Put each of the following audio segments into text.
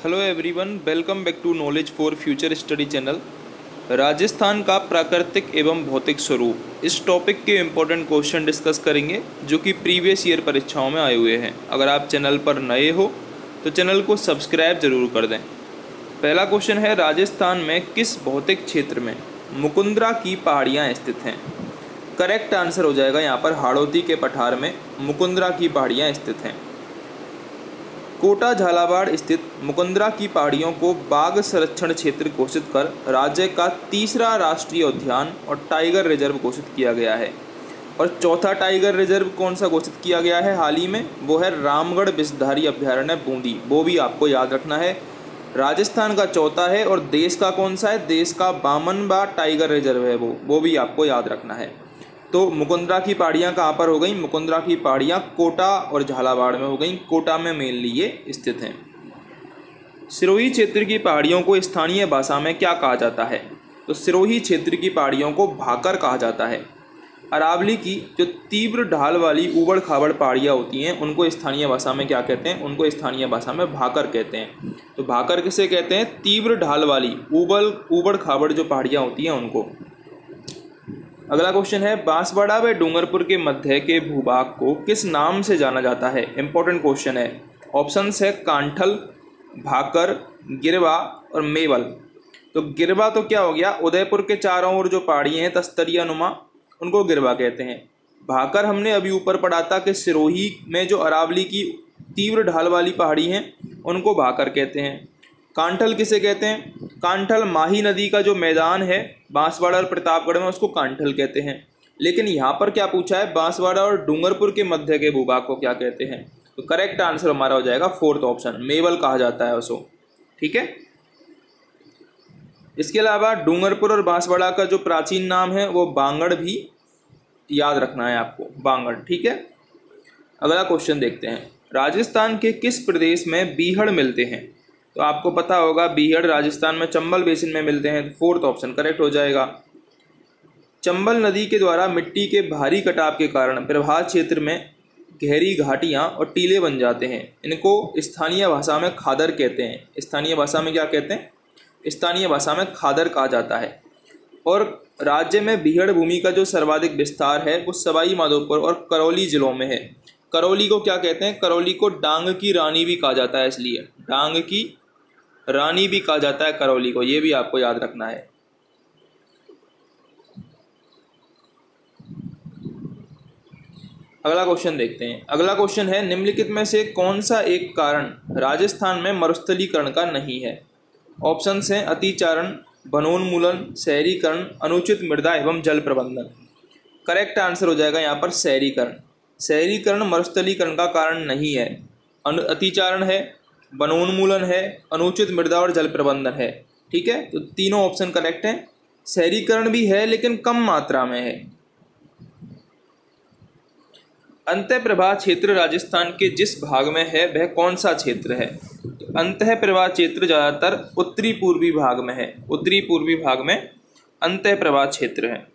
Hello everyone, welcome back to knowledge for future study channel. Rajasthan का प्राकृतिक एवं भौतिक स्वरूप, इस टॉपिक के इम्पोर्टेंट क्वेश्चन डिस्कस करेंगे जो कि प्रीवियस ईयर परीक्षाओं में आए हुए हैं। अगर आप चैनल पर नए हो तो चैनल को सब्सक्राइब जरूर कर दें। पहला क्वेश्चन है, राजस्थान में किस भौतिक क्षेत्र में मुकुंदरा की पहाड़ियाँ स्थित हैं? करेक्ट आंसर हो जाएगा यहाँ पर हाड़ौती के पठार में मुकुंदरा की पहाड़ियाँ स्थित हैं। कोटा झालावाड़ स्थित मुकुंदरा की पहाड़ियों को बाघ संरक्षण क्षेत्र घोषित कर राज्य का तीसरा राष्ट्रीय उद्यान और टाइगर रिजर्व घोषित किया गया है। और चौथा टाइगर रिजर्व कौन सा घोषित किया गया है हाल ही में? वो है रामगढ़ विषधारी अभ्यारण्य बूंदी। वो भी आपको याद रखना है। राजस्थान का चौथा है और देश का कौन सा है? देश का बामनबा टाइगर रिजर्व है वो भी आपको याद रखना है। तो मुकुंदरा की पहाड़ियाँ कहाँ पर हो गई? मुकुंदरा की पहाड़ियाँ कोटा और झालावाड़ में हो गई। कोटा में मेनली ये स्थित हैं। सिरोही क्षेत्र की पहाड़ियों को स्थानीय भाषा में क्या कहा जाता है? तो सिरोही क्षेत्र की पहाड़ियों को भाकर कहा जाता है। अरावली की जो तीव्र ढाल वाली ऊबड़ खाबड़ पहाड़ियाँ होती हैं उनको स्थानीय भाषा में क्या कहते हैं? उनको स्थानीय भाषा में भाकर कहते हैं। तो भाकर किसे कहते हैं? तीव्र ढाल वाली ऊबड़ खाबड़ जो पहाड़ियाँ होती हैं उनको। अगला क्वेश्चन है, बांसवाड़ा व डूंगरपुर के मध्य के भूभाग को किस नाम से जाना जाता है? इंपॉर्टेंट क्वेश्चन है। ऑप्शंस है कांठल, भाकर, गिरवा और मेवल। तो गिरवा तो क्या हो गया? उदयपुर के चारों ओर जो पहाड़ियाँ हैं तस्तरिया नुमा, उनको गिरवा कहते हैं। भाकर हमने अभी ऊपर पढ़ा था कि सिरोही में जो अरावली की तीव्र ढाल वाली पहाड़ी हैं उनको भाकर कहते हैं। कांठल किसे कहते हैं? कांठल माही नदी का जो मैदान है बांसवाड़ा और प्रतापगढ़ में, उसको कांठल कहते हैं। लेकिन यहाँ पर क्या पूछा है? बांसवाड़ा और डूंगरपुर के मध्य के भूभाग को क्या कहते हैं? तो करेक्ट आंसर हमारा हो जाएगा फोर्थ ऑप्शन, मेवल कहा जाता है उसको। ठीक है। इसके अलावा डूंगरपुर और बांसवाड़ा का जो प्राचीन नाम है वो बांगड़ भी याद रखना है आपको, बांगड़। ठीक है। अगला क्वेश्चन देखते हैं, राजस्थान के किस प्रदेश में बीहड़ मिलते हैं? तो आपको पता होगा बीहड़ राजस्थान में चंबल बेसिन में मिलते हैं। फोर्थ ऑप्शन करेक्ट हो जाएगा। चंबल नदी के द्वारा मिट्टी के भारी कटाव के कारण प्रभात क्षेत्र में गहरी घाटियां और टीले बन जाते हैं। इनको स्थानीय भाषा में खादर कहते हैं। स्थानीय भाषा में क्या कहते हैं? स्थानीय भाषा में खादर कहा जाता है। और राज्य में बीहड़ भूमि का जो सर्वाधिक विस्तार है वो सवाई माधोपुर और करौली जिलों में है। करौली को क्या कहते हैं? करौली को डांग की रानी भी कहा जाता है, इसलिए डांग की रानी भी कहा जाता है करौली को। ये भी आपको याद रखना है। अगला क्वेश्चन देखते हैं। अगला क्वेश्चन है, निम्नलिखित में से कौन सा एक कारण राजस्थान में मरुस्थलीकरण का नहीं है? ऑप्शंस हैं अतिचारण, वनोन्मूलन, शहरीकरण, अनुचित मृदा एवं जल प्रबंधन। करेक्ट आंसर हो जाएगा यहाँ पर शहरीकरण। शहरीकरण मरुस्थलीकरण का कारण नहीं है। अतिचारण है, वनोन्मूलन है, अनुचित मृदा और जल प्रबंधन है। ठीक है। तो तीनों ऑप्शन करेक्ट हैं। शहरीकरण भी है लेकिन कम मात्रा में है। अंतःप्रवाह क्षेत्र राजस्थान के जिस भाग में है वह कौन सा क्षेत्र है? तो अंतःप्रवाह क्षेत्र ज़्यादातर उत्तरी पूर्वी भाग में है। उत्तरी पूर्वी भाग में अंतःप्रवाह क्षेत्र है।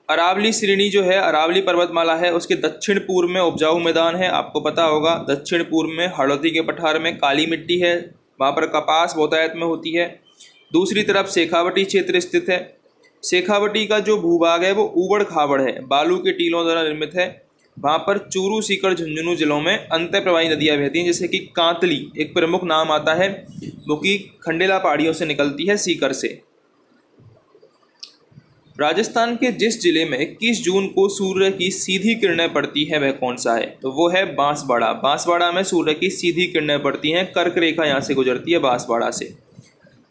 अरावली श्रेणी जो है, अरावली पर्वतमाला है, उसके दक्षिण पूर्व में उपजाऊ मैदान है। आपको पता होगा दक्षिण पूर्व में हाड़ौती के पठार में काली मिट्टी है, वहाँ पर कपास बहुतायत में होती है। दूसरी तरफ शेखावटी क्षेत्र स्थित है। शेखावटी का जो भूभाग है वो ऊबड़ खाबड़ है, बालू के टीलों द्वारा निर्मित है। वहाँ पर चूरू, सीकर, झुंझुनू जिलों में अंतःप्रवाही नदियाँ बहती हैं, जैसे कि कांतली एक प्रमुख नाम आता है, वो कि खंडेला पहाड़ियों से निकलती है, सीकर से। राजस्थान के जिस जिले में 21 जून को सूर्य की सीधी किरणें पड़ती है वह कौन सा है? तो वो है बांसवाड़ा। बांसवाड़ा में सूर्य की सीधी किरणें पड़ती हैं, कर्क रेखा यहाँ से गुजरती है बांसवाड़ा से।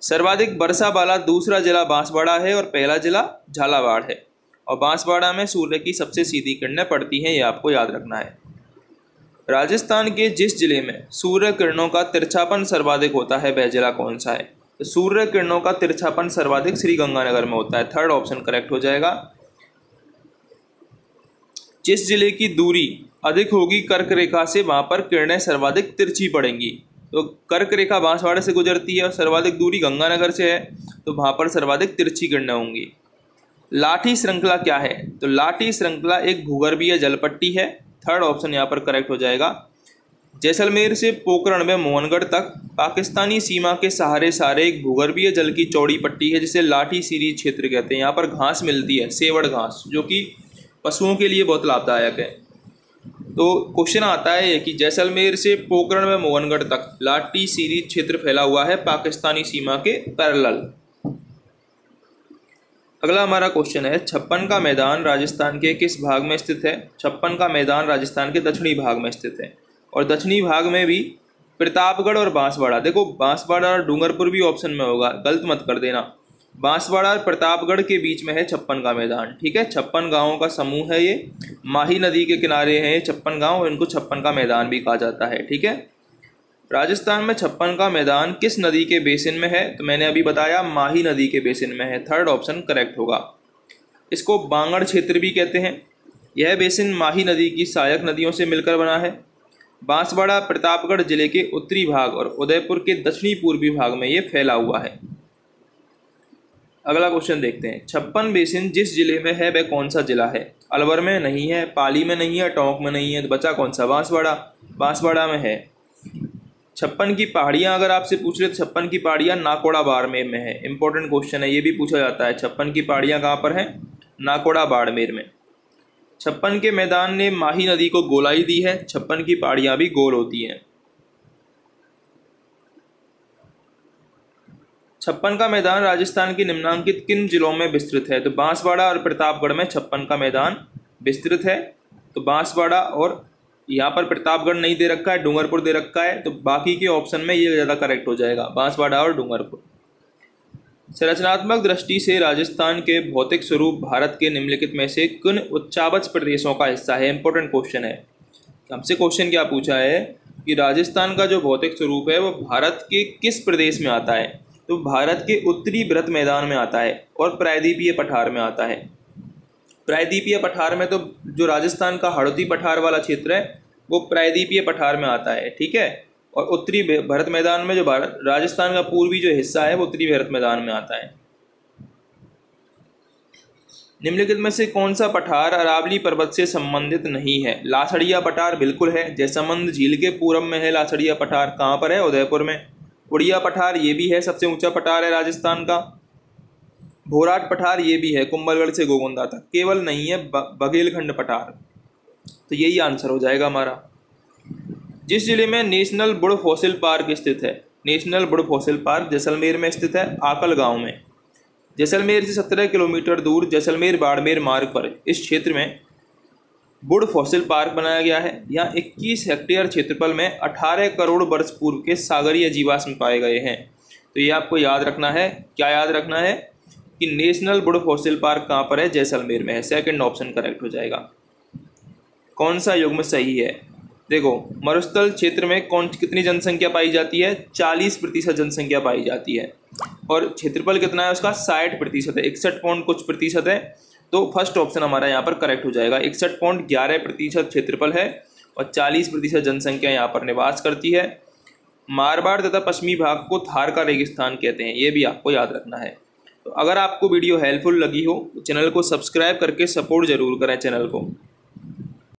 सर्वाधिक वर्षा वाला दूसरा जिला बांसवाड़ा है और पहला जिला झालावाड़ है। और बांसवाड़ा में सूर्य की सबसे सीधी किरणें पड़ती हैं, ये आपको याद रखना है। राजस्थान के जिस जिले में सूर्य किरणों का तिरछापन सर्वाधिक होता है वह जिला कौन सा है? तो सूर्य किरणों का तिरछापन सर्वाधिक श्रीगंगानगर में होता है। थर्ड ऑप्शन करेक्ट हो जाएगा। जिस जिले की दूरी अधिक होगी कर्क रेखा से वहां पर किरणें सर्वाधिक तिरछी पड़ेंगी। तो कर्क रेखा बांसवाड़ा से गुजरती है और सर्वाधिक दूरी गंगानगर से है, तो वहां पर सर्वाधिक तिरछी किरणें होंगी। लाठी श्रृंखला क्या है? तो लाठी श्रृंखला एक भूगर्भीय जलपट्टी है। थर्ड ऑप्शन यहाँ पर करेक्ट हो जाएगा। जैसलमेर से पोखरण में मोहनगढ़ तक पाकिस्तानी सीमा के सहारे सारे एक भूगर्भीय जल की चौड़ी पट्टी है जिसे लाठी सीरी क्षेत्र कहते हैं। यहाँ पर घास मिलती है, सेवड़ घास, जो कि पशुओं के लिए बहुत लाभदायक है। तो क्वेश्चन आता है कि जैसलमेर से पोखरण में मोहनगढ़ तक लाठी सीरी क्षेत्र फैला हुआ है पाकिस्तानी सीमा के पैरेलल। अगला हमारा क्वेश्चन है, छप्पन का मैदान राजस्थान के किस भाग में स्थित है? छप्पन का मैदान राजस्थान के दक्षिणी भाग में स्थित है और दक्षिणी भाग में भी प्रतापगढ़ और बांसवाड़ा, देखो बांसवाड़ा और डूंगरपुर भी ऑप्शन में होगा, गलत मत कर देना। बांसवाड़ा और प्रतापगढ़ के बीच में है छप्पन का मैदान, ठीक है। 56 गांवों का समूह है ये, माही नदी के किनारे हैं ये 56 गांव, इनको छप्पन का मैदान भी कहा जाता है, ठीक है। राजस्थान में छप्पन का मैदान किस नदी के बेसिन में है? तो मैंने अभी बताया माही नदी के बेसिन में है, थर्ड ऑप्शन करेक्ट होगा। इसको बांगड़ क्षेत्र भी कहते हैं। यह बेसिन माही नदी की सहायक नदियों से मिलकर बना है। बांसवाड़ा प्रतापगढ़ जिले के उत्तरी भाग और उदयपुर के दक्षिणी पूर्वी भाग में ये फैला हुआ है। अगला क्वेश्चन देखते हैं, छप्पन बेसिन जिस जिले में है वह कौन सा जिला है? अलवर में नहीं है, पाली में नहीं है, टोंक में नहीं है, तो बचा कौन सा? बांसवाड़ा। बांसवाड़ा में है। छप्पन की पहाड़ियां अगर आपसे पूछ ले तो छप्पन की पहाड़ियां नाकोड़ा बाड़मेर में है। इंपॉर्टेंट क्वेश्चन है, ये भी पूछा जाता है। छप्पन की पहाड़ियां कहाँ पर है? नाकोड़ा बाड़मेर में। छप्पन के मैदान ने माही नदी को गोलाई दी है, छप्पन की पहाड़ियां भी गोल होती हैं। छप्पन का मैदान राजस्थान के निम्नांकित किन जिलों में विस्तृत है? तो बांसवाड़ा और प्रतापगढ़ में छप्पन का मैदान विस्तृत है। तो बांसवाड़ा, और यहाँ पर प्रतापगढ़ नहीं दे रखा है, डूंगरपुर दे रखा है, तो बाकी के ऑप्शन में ये ज़्यादा करेक्ट हो जाएगा, बांसवाड़ा और डूंगरपुर। संरचनात्मक दृष्टि से राजस्थान के भौतिक स्वरूप भारत के निम्नलिखित में से किन उच्चावच प्रदेशों का हिस्सा है? इंपॉर्टेंट क्वेश्चन है। हमसे क्वेश्चन क्या पूछा है कि राजस्थान का जो भौतिक स्वरूप है वो भारत के किस प्रदेश में आता है? तो भारत के उत्तरी वृत्त मैदान में आता है और प्रायद्वीपीय पठार में आता है। प्रायद्वीपीय पठार में तो जो राजस्थान का हड़ौती पठार वाला क्षेत्र है वो प्रायद्वीपीय पठार में आता है, ठीक है। और उत्तरी भरत मैदान में जो राजस्थान का पूर्वी जो हिस्सा है वो उत्तरी भरत मैदान में आता है। निम्नलिखित में से कौन सा पठार अरावली पर्वत से संबंधित नहीं है? लासड़िया पठार बिल्कुल है, जैसमंद झील के पूरब में है लासड़िया पठार। कहाँ पर है? उदयपुर में। उड़िया पठार ये भी है, सबसे ऊंचा पठार है राजस्थान का। भोराट पठार ये भी है, कुंभलगढ़ से गोगोंदा तक। केवल नहीं है बघेलखंड पठार। तो यही आंसर हो जाएगा हमारा। जिस जिले में नेशनल वुड फॉसिल पार्क स्थित है? National would fossil park Jaisalmer में स्थित है, आकल गांव में। जैसलमेर से 17 किलोमीटर दूर जैसलमेर बाड़मेर मार्ग पर इस क्षेत्र में वुड फॉसिल पार्क बनाया गया है। यहाँ 21 हेक्टेयर क्षेत्रफल में 18 करोड़ वर्ष पूर्व के सागरीय जीवाश्म पाए गए हैं। तो ये आपको याद रखना है। क्या याद रखना है? कि नेशनल वुड फॉसिल पार्क कहाँ पर है? जैसलमेर में है। सेकंड ऑप्शन करेक्ट हो जाएगा। कौन सा युग्म सही है? देखो, मरुस्थल क्षेत्र में कितनी जनसंख्या पाई जाती है? 40% जनसंख्या पाई जाती है। और क्षेत्रफल कितना है उसका? 60% है, 61 पॉइंट कुछ प्रतिशत है। तो फर्स्ट ऑप्शन हमारा यहाँ पर करेक्ट हो जाएगा। 61.11% क्षेत्रफल है और 40% जनसंख्या यहाँ पर निवास करती है। मारवाड़ तथा पश्चिमी भाग को थार का रेगिस्तान कहते हैं, ये भी आपको याद रखना है। तो अगर आपको वीडियो हेल्पफुल लगी हो तो चैनल को सब्सक्राइब करके सपोर्ट जरूर करें चैनल को।